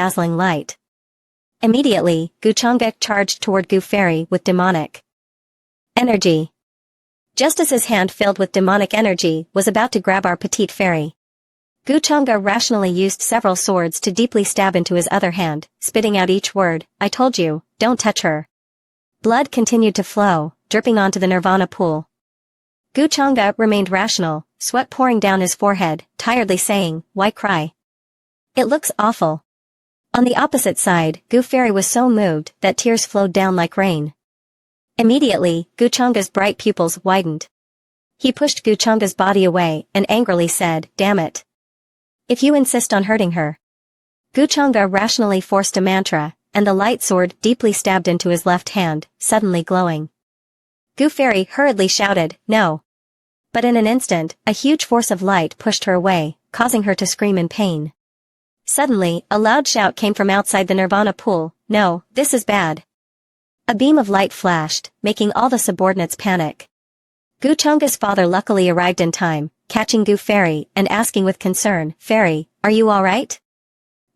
dazzling light. Immediately, Guchanga charged toward Gu Fairy with demonic energy. Just as his hand filled with demonic energy was about to grab our petite fairy, Guchanga rationally used several swords to deeply stab into his other hand, spitting out each word, "I told you, don't touch her." Blood continued to flow, dripping onto the nirvana pool. Guchanga remained rational, sweat pouring down his forehead, tiredly saying, "Why cry? It looks awful." On the opposite side, Gu Fairy was so moved that tears flowed down like rain. Immediately, Guchanga's bright pupils widened. He pushed Guchanga's body away and angrily said, "Damn it. If you insist on hurting her." Guchanga rationally forced a mantra, and the light sword deeply stabbed into his left hand, suddenly glowing. Gu Fairy hurriedly shouted, "No." But in an instant, a huge force of light pushed her away, causing her to scream in pain. Suddenly, a loud shout came from outside the nirvana pool, "No, this is bad." A beam of light flashed, making all the subordinates panic. Guchanga's father luckily arrived in time, catching Gu Fairy and asking with concern, "Fairy, are you alright?"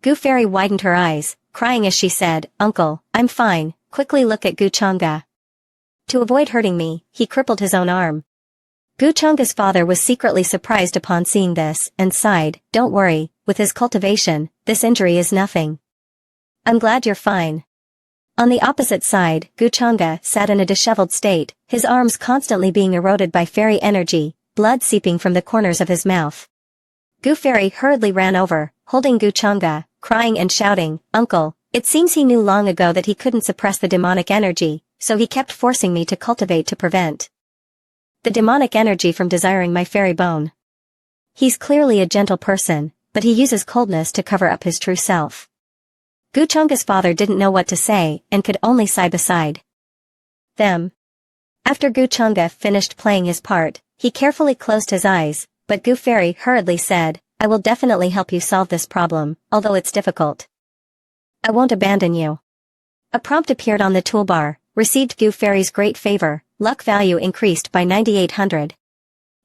Gu Fairy widened her eyes, crying as she said, "Uncle, I'm fine, quickly look at Guchanga." To avoid hurting me, he crippled his own arm. Guchanga's father was secretly surprised upon seeing this, and sighed, "Don't worry, with his cultivation, this injury is nothing. I'm glad you're fine." On the opposite side, Guchanga sat in a disheveled state, his arms constantly being eroded by fairy energy, blood seeping from the corners of his mouth. Gu Fairy hurriedly ran over, holding Guchanga, crying and shouting, "Uncle, it seems he knew long ago that he couldn't suppress the demonic energy, so he kept forcing me to cultivate to prevent the demonic energy from desiring my fairy bone. He's clearly a gentle person, but he uses coldness to cover up his true self." Guchanga's father didn't know what to say and could only sigh beside them. After Guchanga finished playing his part, he carefully closed his eyes, but Gu Fairy hurriedly said, "I will definitely help you solve this problem, although it's difficult. I won't abandon you." A prompt appeared on the toolbar, received Gu Fairy's great favor, luck value increased by 9,800.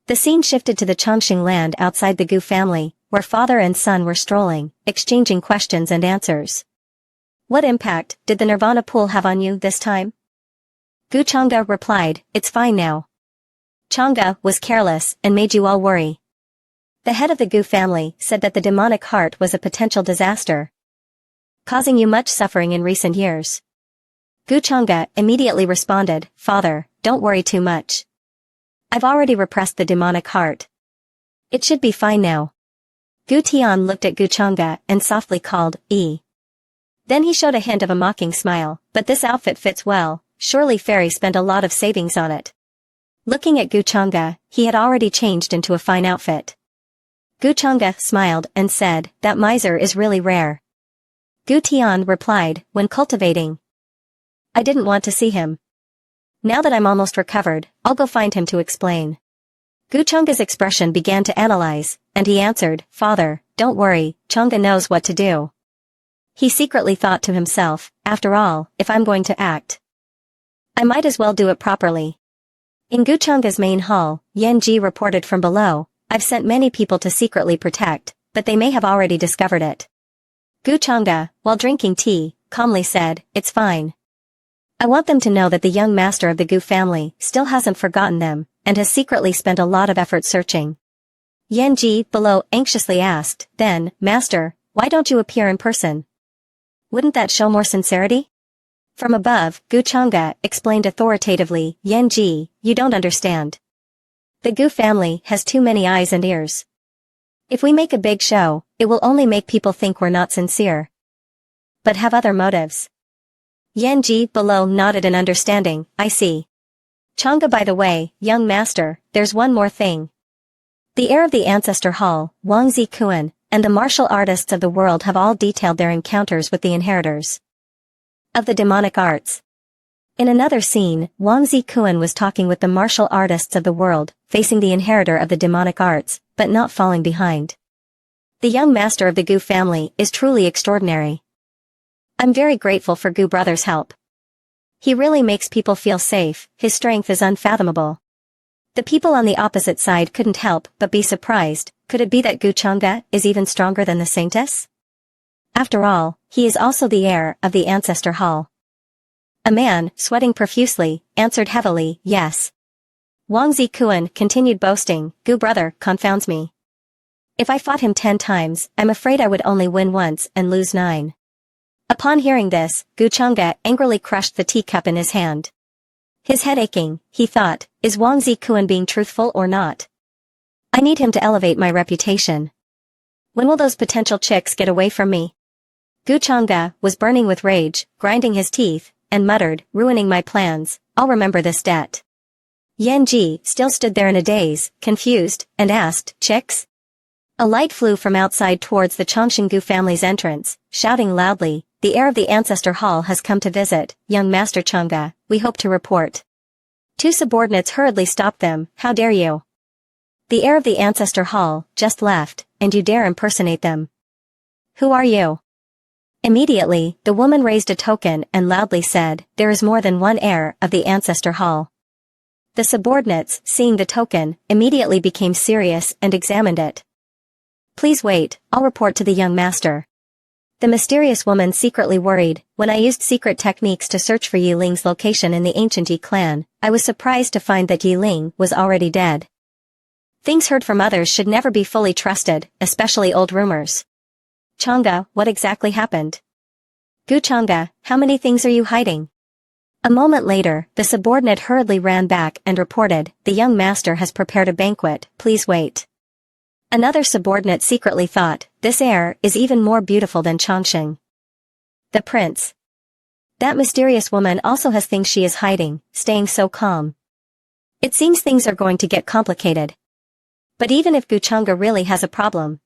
The scene shifted to the Chongqing land outside the Gu family, where father and son were strolling, exchanging questions and answers. "What impact did the nirvana pool have on you this time?" Guchanga replied, "It's fine now. Changa was careless and made you all worry." The head of the Gu family said that the demonic heart was a potential disaster, causing you much suffering in recent years. Guchanga immediately responded, "Father, don't worry too much. I've already repressed the demonic heart. It should be fine now." Gu Tian looked at Guchanga and softly called, "E." Then he showed a hint of a mocking smile, "But this outfit fits well, surely Fairy spent a lot of savings on it." Looking at Guchanga, he had already changed into a fine outfit. Guchanga smiled and said, "That miser is really rare." Gu Tian replied, "When cultivating, I didn't want to see him. Now that I'm almost recovered, I'll go find him to explain." Guchanga's expression began to analyze, and he answered, "Father, don't worry, Changa knows what to do." He secretly thought to himself, "After all, if I'm going to act, I might as well do it properly." In Guchanga's main hall, Yan Ji reported from below, "I've sent many people to secretly protect, but they may have already discovered it." Guchanga, while drinking tea, calmly said, "It's fine. I want them to know that the young master of the Gu family still hasn't forgotten them, and has secretly spent a lot of effort searching." Yan Ji below anxiously asked, "Then, master, why don't you appear in person? Wouldn't that show more sincerity?" From above, Guchanga explained authoritatively, "Yan Ji, you don't understand. The Gu family has too many eyes and ears. If we make a big show, it will only make people think we're not sincere, but have other motives." Yan Ji below nodded in understanding, "I see. Changa, by the way, young master, there's one more thing. The heir of the ancestor hall, Wang Zikuan, and the martial artists of the world have all detailed their encounters with the inheritors of the demonic arts." In another scene, Wang Zikuan was talking with the martial artists of the world, facing the inheritor of the demonic arts, but not falling behind. The young master of the Gu family is truly extraordinary. I'm very grateful for Gu brother's help. He really makes people feel safe, his strength is unfathomable. The people on the opposite side couldn't help but be surprised. Could it be that Guchanga is even stronger than the saintess? After all, he is also the heir of the ancestor hall. A man, sweating profusely, answered heavily, yes. Wang Zikuan continued boasting, Gu brother confounds me. If I fought him 10 times, I'm afraid I would only win once and lose 9. Upon hearing this, Gu Changge angrily crushed the teacup in his hand. His head aching, he thought, is Wang Zikuan being truthful or not? I need him to elevate my reputation. When will those potential chicks get away from me? Gu Changge was burning with rage, grinding his teeth, and muttered, ruining my plans, I'll remember this debt. Yan Ji still stood there in a daze, confused, and asked, chicks? A light flew from outside towards the Chongqinggu family's entrance, shouting loudly, the heir of the ancestor hall has come to visit, young Master Changge, we hope to report. 2 subordinates hurriedly stopped them, how dare you? The heir of the ancestor hall just left, and you dare impersonate them. Who are you? Immediately, the woman raised a token and loudly said, there is more than one heir of the ancestor hall. The subordinates, seeing the token, immediately became serious and examined it. Please wait, I'll report to the young master. The mysterious woman secretly worried, when I used secret techniques to search for Yi Ling's location in the ancient Yi clan, I was surprised to find that Yi Ling was already dead. Things heard from others should never be fully trusted, especially old rumors. Changge, what exactly happened? Gu Changge, how many things are you hiding? A moment later, the subordinate hurriedly ran back and reported, the young master has prepared a banquet, please wait. Another subordinate secretly thought, this heir is even more beautiful than Chongqing. The prince. That mysterious woman also has things she is hiding, staying so calm. It seems things are going to get complicated. But even if Gu Changge really has a problem,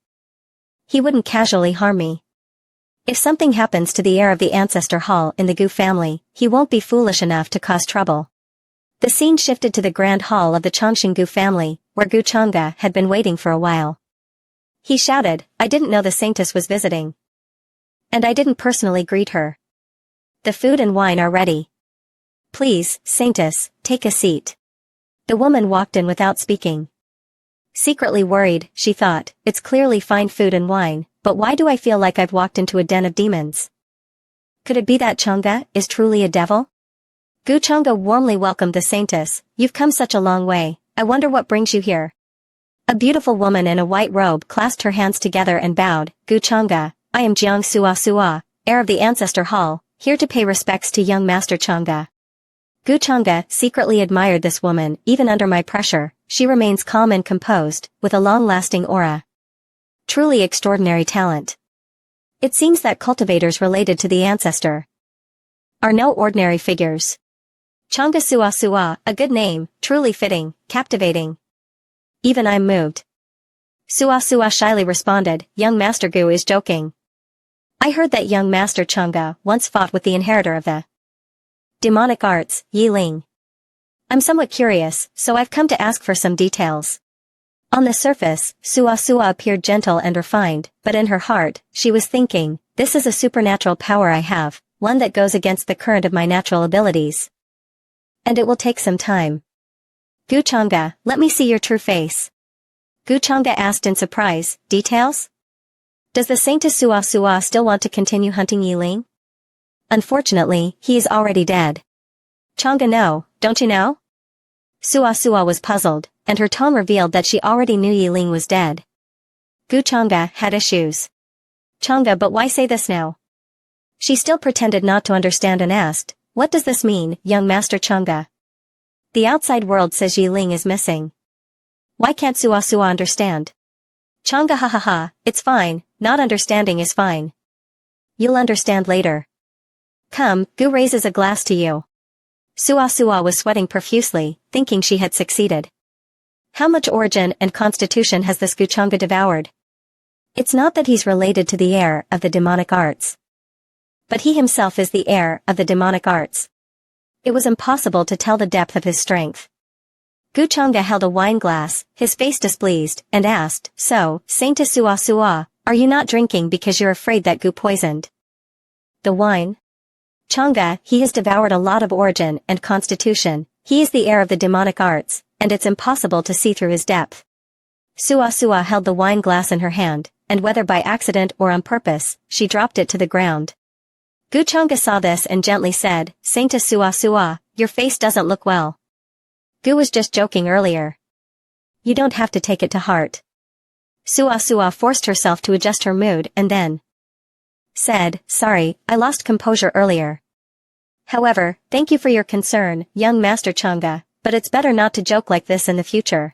he wouldn't casually harm me. If something happens to the heir of the ancestor hall in the Gu family, he won't be foolish enough to cause trouble. The scene shifted to the grand hall of the Chongqinggu family, where Gu Changge had been waiting for a while. He shouted, I didn't know the saintess was visiting. And I didn't personally greet her. The food and wine are ready. Please, saintess, take a seat. The woman walked in without speaking. Secretly worried, she thought, it's clearly fine food and wine, but why do I feel like I've walked into a den of demons? Could it be that Changge is truly a devil? Gu Changge warmly welcomed the saintess, you've come such a long way, I wonder what brings you here. A beautiful woman in a white robe clasped her hands together and bowed, Gu Changge, I am Jiang Sua Sua, heir of the ancestor hall, here to pay respects to young Master Changge. Gu Changge secretly admired this woman, even under my pressure, she remains calm and composed, with a long-lasting aura. Truly extraordinary talent. It seems that cultivators related to the ancestor are no ordinary figures. Changge Sua Sua, a good name, truly fitting, captivating. Even I'm moved. Sua Sua shyly responded, young Master Gu is joking. I heard that young Master Changge once fought with the inheritor of the demonic arts, Yi Ling. I'm somewhat curious, so I've come to ask for some details. On the surface, Sua Sua appeared gentle and refined, but in her heart, she was thinking, this is a supernatural power I have, one that goes against the current of my natural abilities. And it will take some time. Gu Changge, let me see your true face. Gu Changge asked in surprise, details? Does the saintess Sua Sua still want to continue hunting Yi Ling? Unfortunately, he is already dead. Changge no, don't you know? Sua Sua was puzzled, and her tone revealed that she already knew Yi Ling was dead. Gu Changge had issues. Changge, but why say this now? She still pretended not to understand and asked, what does this mean, young Master Changge? The outside world says Yi Ling is missing. Why can't Sua Sua understand? Changge ha ha ha, it's fine, not understanding is fine. You'll understand later. Come, Gu raises a glass to you. Sua Sua was sweating profusely, thinking she had succeeded. How much origin and constitution has this Gu Changge devoured? It's not that he's related to the heir of the demonic arts. But he himself is the heir of the demonic arts. It was impossible to tell the depth of his strength. Gu Changge held a wine glass, his face displeased, and asked, so, Saintess Sua Sua, are you not drinking because you're afraid that Gu poisoned the wine? Changge, he has devoured a lot of origin and constitution, he is the heir of the demonic arts, and it's impossible to see through his depth. Sua Sua held the wine glass in her hand, and whether by accident or on purpose, she dropped it to the ground. Guchanga saw this and gently said, Sainta Sua Sua, your face doesn't look well. Gu was just joking earlier. You don't have to take it to heart. Sua Sua forced herself to adjust her mood and then said, sorry, I lost composure earlier. However, thank you for your concern, young Master Changa, but it's better not to joke like this in the future.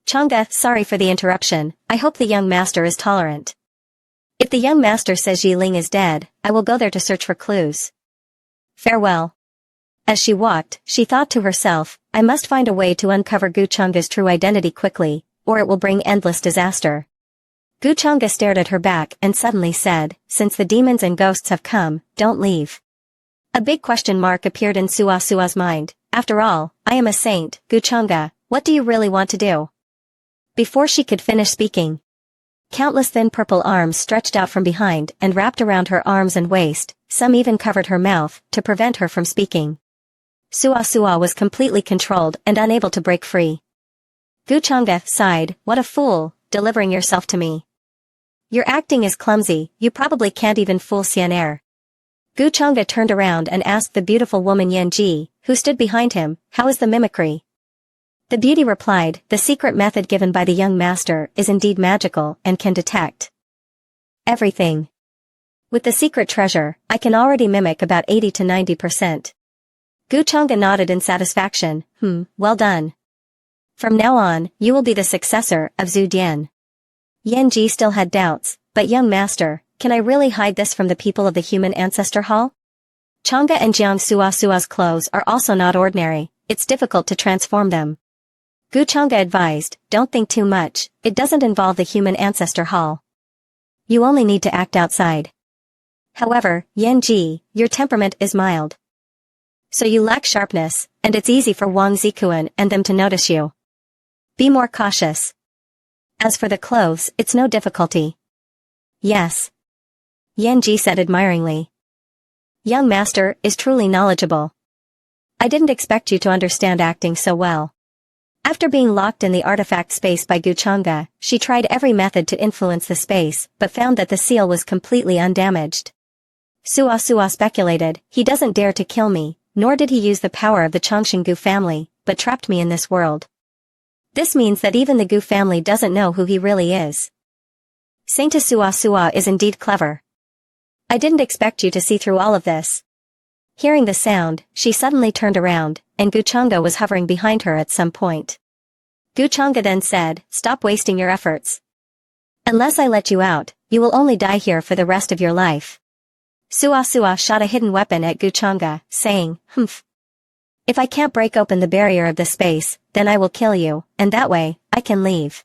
Changa, sorry for the interruption, I hope the young master is tolerant. If the young master says Yi Ling is dead, I will go there to search for clues. Farewell. As she walked, she thought to herself, I must find a way to uncover Guchanga's true identity quickly, or it will bring endless disaster. Guchanga stared at her back and suddenly said, since the demons and ghosts have come, don't leave. A big question mark appeared in Sua Sua's mind. After all, I am a saint, Guchanga, what do you really want to do? Before she could finish speaking, countless thin purple arms stretched out from behind and wrapped around her arms and waist, some even covered her mouth, to prevent her from speaking. Sua Sua was completely controlled and unable to break free. Guchanga sighed, what a fool, delivering yourself to me. Your acting is clumsy, you probably can't even fool Xian'er. Guchanga turned around and asked the beautiful woman Yanji, who stood behind him, how is the mimicry? The beauty replied, the secret method given by the young master is indeed magical and can detect everything. With the secret treasure, I can already mimic about 80 to 90%. Guchanga nodded in satisfaction, well done. From now on, you will be the successor of Zhu Dian. Yanji still had doubts, but young master, can I really hide this from the people of the human ancestor hall? Changa and Jiang Sua Sua's clothes are also not ordinary, it's difficult to transform them. Guchanga advised, don't think too much, it doesn't involve the human ancestor hall. You only need to act outside. However, Yanji, your temperament is mild. So you lack sharpness, and it's easy for Wang Zikuan and them to notice you. Be more cautious. As for the clothes, it's no difficulty. Yes. Yanji said admiringly. Young master is truly knowledgeable. I didn't expect you to understand acting so well. After being locked in the artifact space by Guchanga, she tried every method to influence the space, but found that the seal was completely undamaged. Sua Sua speculated, he doesn't dare to kill me, nor did he use the power of the Chongqing Gu family, but trapped me in this world. This means that even the Gu family doesn't know who he really is. Sainta Sua Sua is indeed clever. I didn't expect you to see through all of this. Hearing the sound, she suddenly turned around, and Guchanga was hovering behind her at some point. Guchanga then said, stop wasting your efforts. Unless I let you out, you will only die here for the rest of your life. Sua Sua shot a hidden weapon at Guchanga, saying, humph. If I can't break open the barrier of the space, then I will kill you, and that way, I can leave.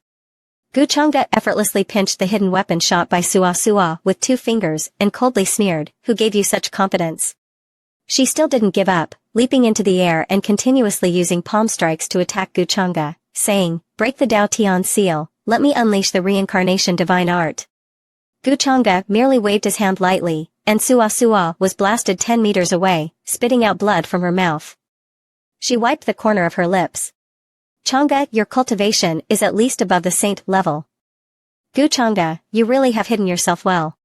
Guchanga effortlessly pinched the hidden weapon shot by Sua Sua with 2 fingers and coldly sneered, who gave you such confidence? She still didn't give up, leaping into the air and continuously using palm strikes to attack Guchanga, saying, break the Dao Tian seal, let me unleash the reincarnation divine art. Guchanga merely waved his hand lightly, and Sua Sua was blasted 10 meters away, spitting out blood from her mouth. She wiped the corner of her lips. Changa, your cultivation is at least above the saint level. Guchanga, you really have hidden yourself well.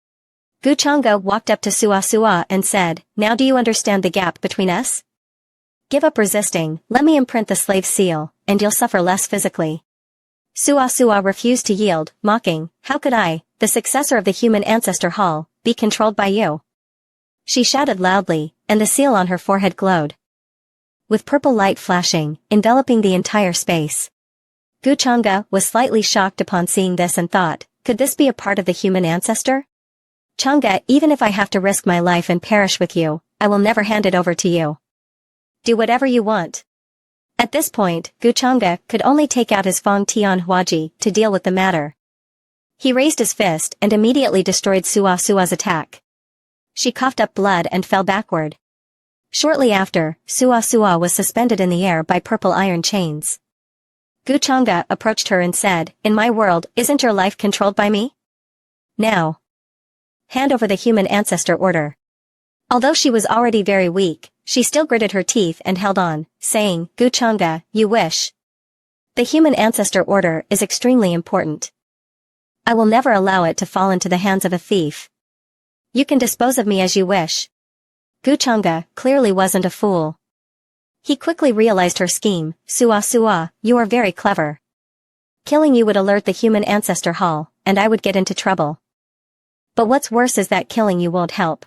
Guchanga walked up to Sua Sua and said, now do you understand the gap between us? Give up resisting, let me imprint the slave seal, and you'll suffer less physically. Sua Sua refused to yield, mocking, how could I, the successor of the human ancestor hall, be controlled by you? She shouted loudly, and the seal on her forehead glowed, with purple light flashing, enveloping the entire space. Guchanga was slightly shocked upon seeing this and thought, could this be a part of the human ancestor? Changa, even if I have to risk my life and perish with you, I will never hand it over to you. Do whatever you want. At this point, Guchanga could only take out his Fong Tian Huaji to deal with the matter. He raised his fist and immediately destroyed Sua Sua's attack. She coughed up blood and fell backward. Shortly after, Sua Sua was suspended in the air by purple iron chains. Guchanga approached her and said, in my world, isn't your life controlled by me? Now, hand over the human ancestor order. Although she was already very weak, she still gritted her teeth and held on, saying, Guchanga, you wish. The human ancestor order is extremely important. I will never allow it to fall into the hands of a thief. You can dispose of me as you wish. Gu Chang'e clearly wasn't a fool. He quickly realized her scheme. Sua, you are very clever. Killing you would alert the human ancestor hall, and I would get into trouble. But what's worse is that killing you won't help.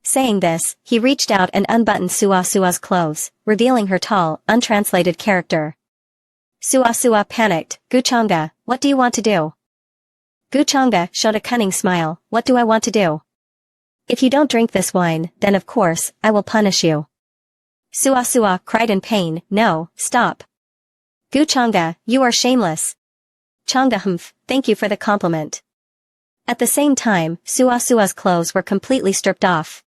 Saying this, he reached out and unbuttoned Sua's clothes, revealing her tall, untranslated character. Sua panicked. Gu Chang'e, what do you want to do? Gu Chang'e showed a cunning smile. What do I want to do? If you don't drink this wine, then of course, I will punish you. Sua cried in pain. No, stop. Gu Chang'e, you are shameless. Chang'e, thank you for the compliment. At the same time, Sua's clothes were completely stripped off.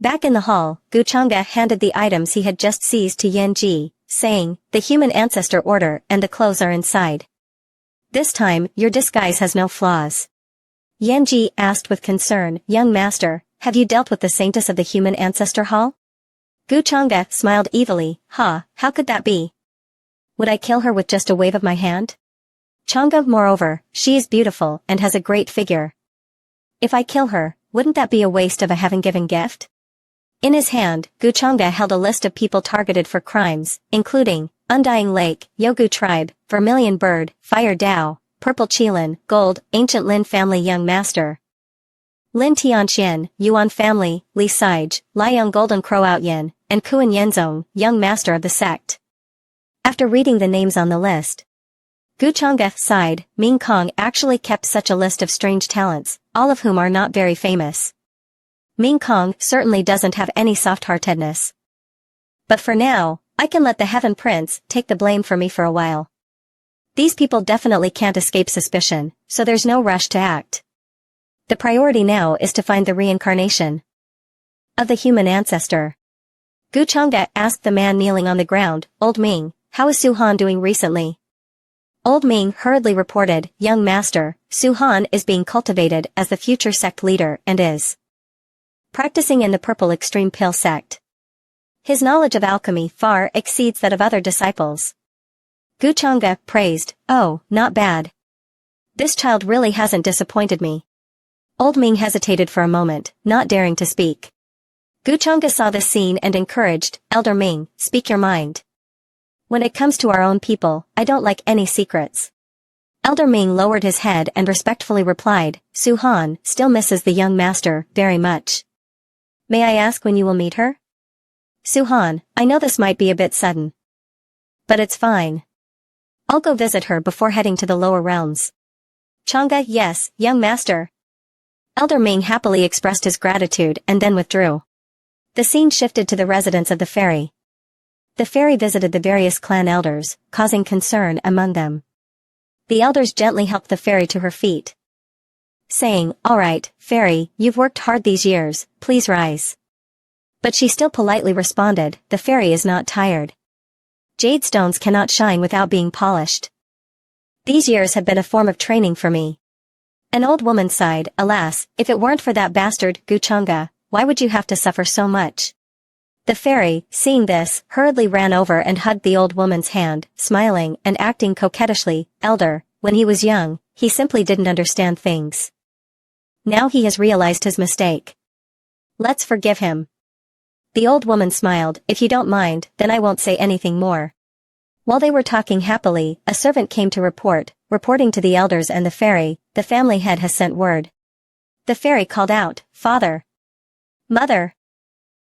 Back in the hall, Gu Chang'e handed the items he had just seized to Yan Ji, saying, the human ancestor order and the clothes are inside. This time, your disguise has no flaws. Yan Ji asked with concern, young master, have you dealt with the saintess of the human ancestor hall? Gu Chang'e smiled evilly. How could that be? Would I kill her with just a wave of my hand? Chang'e, moreover, she is beautiful and has a great figure. If I kill her, wouldn't that be a waste of a heaven-given gift? In his hand, Gu Chang'e held a list of people targeted for crimes, including Undying Lake, Yogu Tribe, Vermilion Bird, Fire Dao, Purple Qilin, Gold, Ancient Lin Family Young Master, Lin Tianxian, Yuan Family, Li Saige, Liang Golden Crow Outyin, and Kuan Yenzong, Young Master of the Sect. After reading the names on the list, Gu Chang'e sighed. Ming Kong actually kept such a list of strange talents, all of whom are not very famous. Ming Kong certainly doesn't have any soft-heartedness. But for now, I can let the Heaven Prince take the blame for me for a while. These people definitely can't escape suspicion, so there's no rush to act. The priority now is to find the reincarnation of the human ancestor. Gu Chang'e asked the man kneeling on the ground, Old Ming, how is Su Han doing recently? Old Ming hurriedly reported, young master, Su Han is being cultivated as the future sect leader and is practicing in the Purple Extreme Pill sect. His knowledge of alchemy far exceeds that of other disciples. Gu Chang'e praised, oh, not bad. This child really hasn't disappointed me. Old Ming hesitated for a moment, not daring to speak. Gu Chang'e saw this scene and encouraged, Elder Ming, speak your mind. When it comes to our own people, I don't like any secrets. Elder Ming lowered his head and respectfully replied, Su Han still misses the young master very much. May I ask when you will meet her? Su Han, I know this might be a bit sudden. But it's fine. I'll go visit her before heading to the lower realms. Chang'e, yes, young master. Elder Ming happily expressed his gratitude and then withdrew. The scene shifted to the residence of the fairy. The fairy visited the various clan elders, causing concern among them. The elders gently helped the fairy to her feet, saying, all right, fairy, you've worked hard these years, please rise. But she still politely responded, the fairy is not tired. Jade stones cannot shine without being polished. These years have been a form of training for me. An old woman sighed, alas, if it weren't for that bastard, Gu Chang'e, why would you have to suffer so much? The fairy, seeing this, hurriedly ran over and hugged the old woman's hand, smiling and acting coquettishly, Elder, when he was young, he simply didn't understand things. Now he has realized his mistake. Let's forgive him. The old woman smiled, if you don't mind, then I won't say anything more. While they were talking happily, a servant came to reporting to the elders and the fairy, the family head has sent word. The fairy called out, Father. Mother.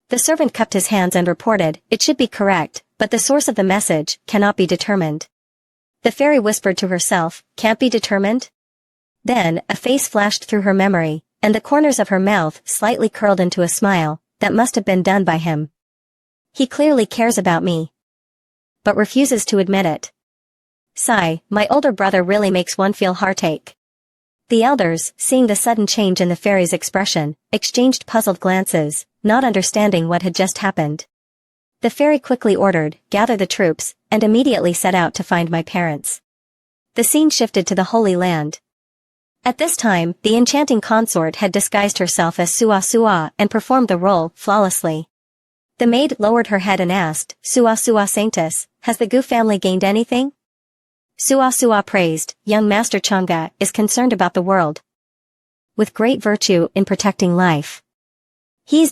The servant cupped his hands and reported, it should be correct, but the source of the message cannot be determined. The fairy whispered to herself, can't be determined? Then, a face flashed through her memory, and the corners of her mouth slightly curled into a smile, that must have been done by him. He clearly cares about me, but refuses to admit it. Sigh, my older brother really makes one feel heartache. The elders, seeing the sudden change in the fairy's expression, exchanged puzzled glances, not understanding what had just happened. The fairy quickly ordered, gather the troops, and immediately set out to find my parents. The scene shifted to the Holy Land. At this time, the enchanting consort had disguised herself as Sua and performed the role flawlessly. The maid lowered her head and asked, Sua Saintess, has the Gu family gained anything? Sua Sua praised, young Master Chang'e is concerned about the world with great virtue in protecting life. He is